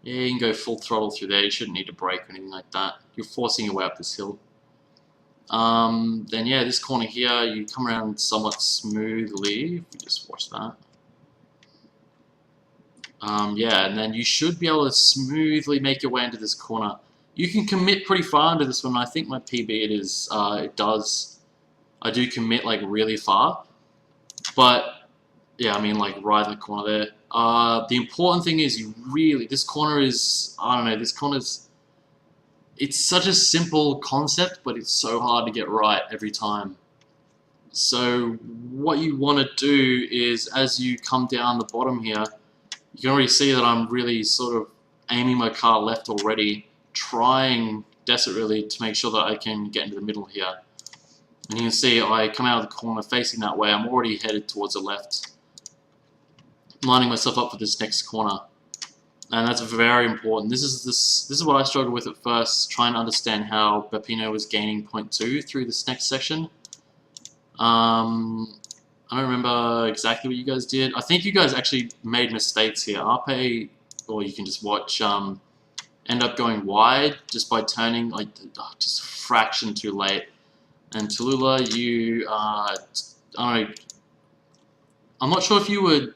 Yeah, you can go full throttle through there. You shouldn't need to brake or anything like that. You're forcing your way up this hill. Then yeah, this corner here, you come around somewhat smoothly. If you just watch that. Yeah, and then you should be able to smoothly make your way into this corner. You can commit pretty far into this one. I think my PB it does. I do commit like really far, but yeah, I mean like right in the corner there. The important thing is this corner is, I don't know, this corner's, it's such a simple concept, but it's so hard to get right every time. So what you want to do is, as you come down the bottom here, you can already see that I'm really sort of aiming my car left already, trying desperately to make sure that I can get into the middle here. And you can see I come out of the corner facing that way. I'm already headed towards the left, lining myself up for this next corner. And that's very important. This is what I struggled with at first, trying to understand how Beppino was gaining 0.2 through this next section. I don't remember exactly what you guys did. I think you guys actually made mistakes here. Arpe, or you can just watch, end up going wide just by turning like just a fraction too late. And Tallulah, you, I don't know, I'm not sure if you were,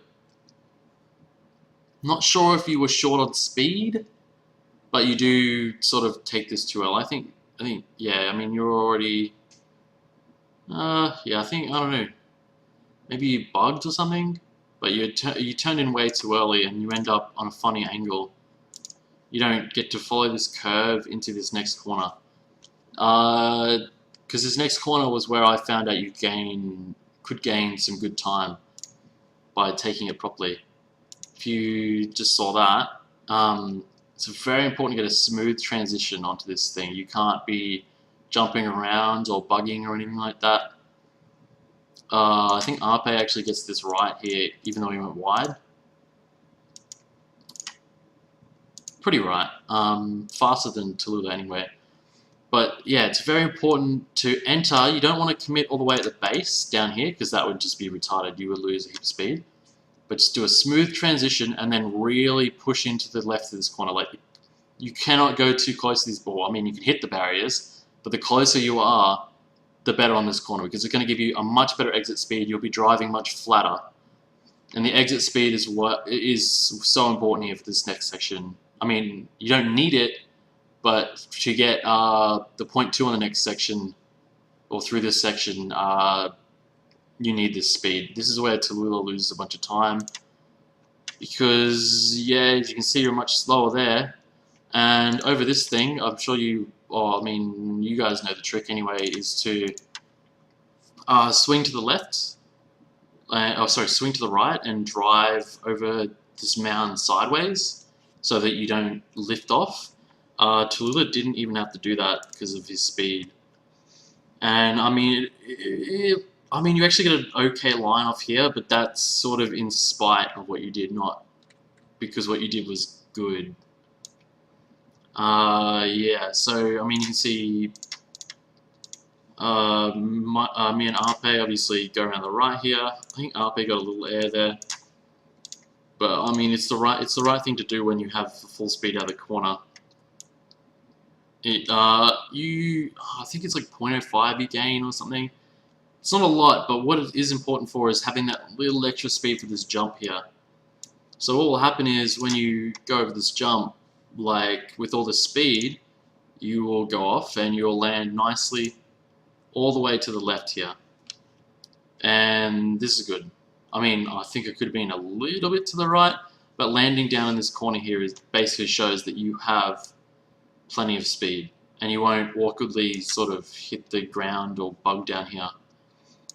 short on speed, but you do sort of take this too well. I think, yeah. I mean, you're already, yeah. I don't know. Maybe you bugged or something, but you turned in way too early and you end up on a funny angle. You don't get to follow this curve into this next corner. Because this next corner was where I found out you could gain some good time by taking it properly. If you just saw that, it's very important to get a smooth transition onto this thing. You can't be jumping around or bugging or anything like that. I think Arpe actually gets this right here, even though he went wide. Pretty right. Faster than Tallulah anyway. But yeah, it's very important to enter. You don't want to commit all the way at the base down here, because that would just be retarded. You would lose a heap of speed. But just do a smooth transition and then really push into the left of this corner. Like, you cannot go too close to this ball. I mean, you can hit the barriers, but the closer you are, the better on this corner, because it's going to give you a much better exit speed. You'll be driving much flatter, and the exit speed is what is so important here for this next section. I mean, you don't need it, but to get the 0.2 on the next section, or through this section, you need this speed. This is where Tallulah loses a bunch of time, because yeah, as you can see, you're much slower there. And over this thing, I'm sure you, I mean, you guys know the trick anyway, is to swing to the left, swing to the right and drive over this mountain sideways so that you don't lift off. Tallulah didn't even have to do that because of his speed. And I mean, you actually get an okay line off here, but that's sort of in spite of what you did, not because what you did was good. Yeah, so I mean, you can see me and Arpe obviously go around the right here. I think Arpe got a little air there, but I mean, it's the right thing to do when you have full speed out of the corner. I think it's like 0.05 you gain or something. It's not a lot, but what it is important for is having that little extra speed for this jump here. So what will happen is when you go over this jump, like with all the speed, you will go off and you'll land nicely all the way to the left here. And this is good. I mean, I think it could have been a little bit to the right, but landing down in this corner here basically shows that you have plenty of speed and you won't awkwardly sort of hit the ground or bug down here.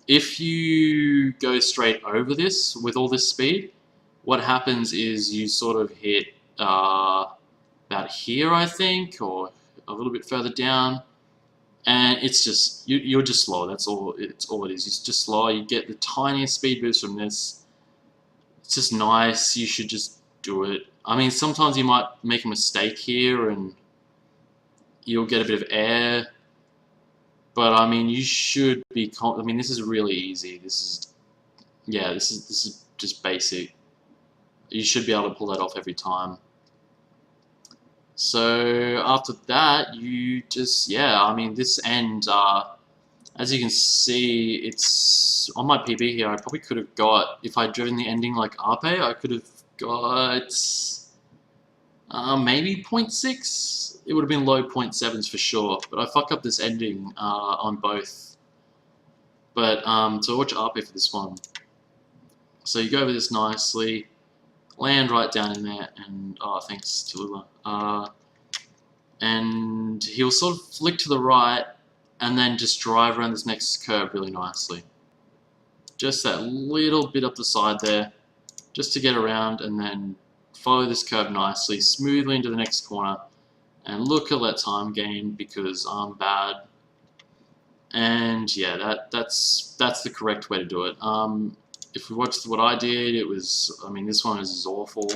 If you go straight over this with all this speed, what happens is you sort of hit about here, I think, or a little bit further down, and it's just you're just slower. That's all. It's all it is. It's just slower. You get the tiniest speed boost from this. It's just nice. You should just do it. I mean, sometimes you might make a mistake here, and you'll get a bit of air. But I mean, you should be. I mean, this is really easy. This is just basic. You should be able to pull that off every time. So after that, you just, yeah, I mean, this end, as you can see, it's on my PB here. I probably could have got, if I'd driven the ending like Arpe, I could have got maybe 0.6. It would have been low 0.7s for sure, but I fuck up this ending on both. But so watch Arpe for this one. So you go over this nicely, land right down in there, and oh, thanks Tallulah. And he'll sort of flick to the right, and then just drive around this next curve really nicely. Just that little bit up the side there, just to get around, and then follow this curve nicely, smoothly into the next corner, and look at that time gain because I'm bad. And yeah, that's the correct way to do it. If we watched what I did, it was, I mean, this one is awful.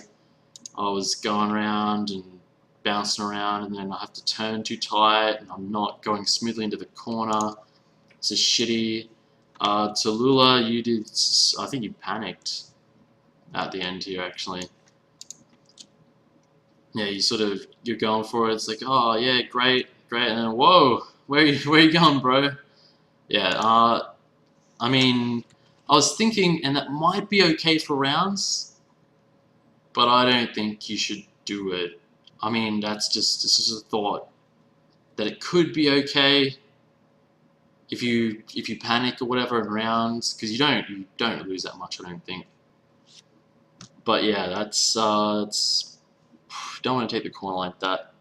I was going around and bouncing around, and then I have to turn too tight, and I'm not going smoothly into the corner. This is shitty. Tallulah, you did, I think you panicked at the end here, actually. Yeah, you're going for it. It's like, oh yeah, great, and then whoa, where you going, bro? Yeah, I mean, I was thinking, and that might be okay for rounds, but I don't think you should do it. I mean, this is a thought that it could be okay if you panic or whatever in rounds, because you don't lose that much, I don't think. But yeah, that's don't want to take the corner like that.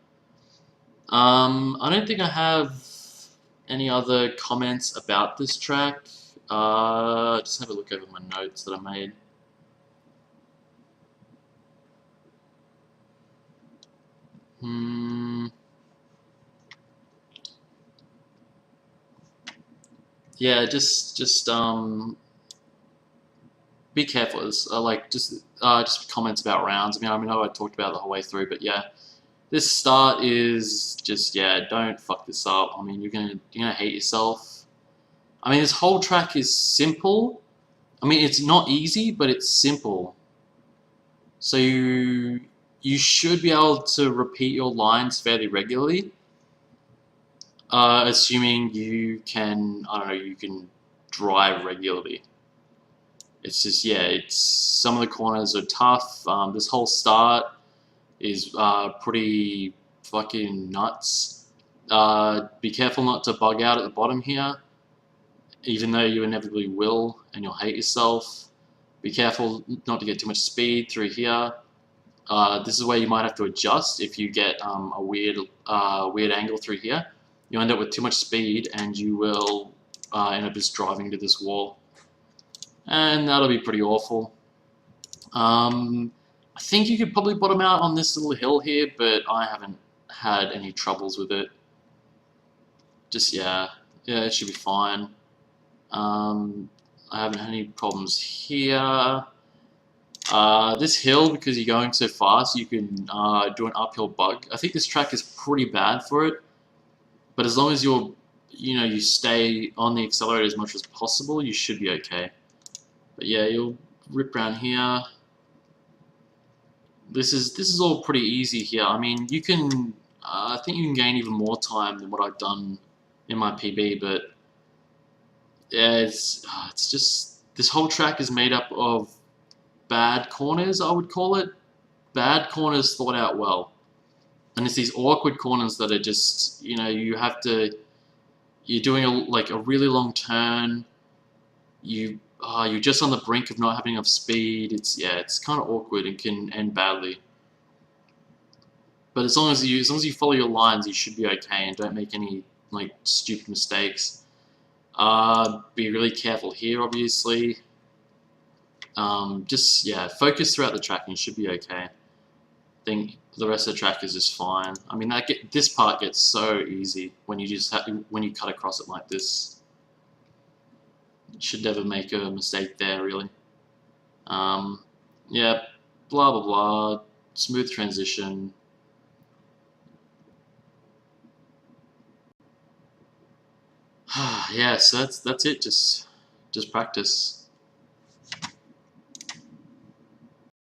I don't think I have any other comments about this track. Just have a look over my notes that I made. Yeah, just be careful. Like just comments about rounds. I know I talked about it the whole way through, but yeah, this start is just, yeah, don't fuck this up. I mean, you're gonna hate yourself. I mean, this whole track is simple. I mean, it's not easy, but it's simple. So you should be able to repeat your lines fairly regularly, assuming you can, I don't know, you can drive regularly. It's just, yeah, it's some of the corners are tough. This whole start is pretty fucking nuts. Be careful not to bug out at the bottom here, even though you inevitably will, and you'll hate yourself. Be careful not to get too much speed through here. This is where you might have to adjust if you get a weird angle through here. You end up with too much speed, and you will end up just driving into this wall. And that'll be pretty awful. I think you could probably bottom out on this little hill here, but I haven't had any troubles with it. Just, yeah, it should be fine. I haven't had any problems here. This hill, because you're going so fast, you can do an uphill bug. I think this track is pretty bad for it, but as long as you stay on the accelerator as much as possible, you should be okay. But yeah, you'll rip around here. This is all pretty easy here. I mean, you can, I think you can gain even more time than what I've done in my PB, but yeah, it's just, this whole track is made up of bad corners, I would call it. Bad corners thought out well. And it's these awkward corners that are just, you have to, you're doing a really long turn, you're just on the brink of not having enough speed. It's kind of awkward and can end badly. But as long as you follow your lines, you should be okay and don't make any stupid mistakes. Be really careful here, obviously. Just focus throughout the track and you should be okay. I think the rest of the track is just fine. I mean, this part gets so easy when you cut across it like this. Should never make a mistake there, really. Yeah, blah blah blah. Smooth transition. Yeah, so that's it. Just practice.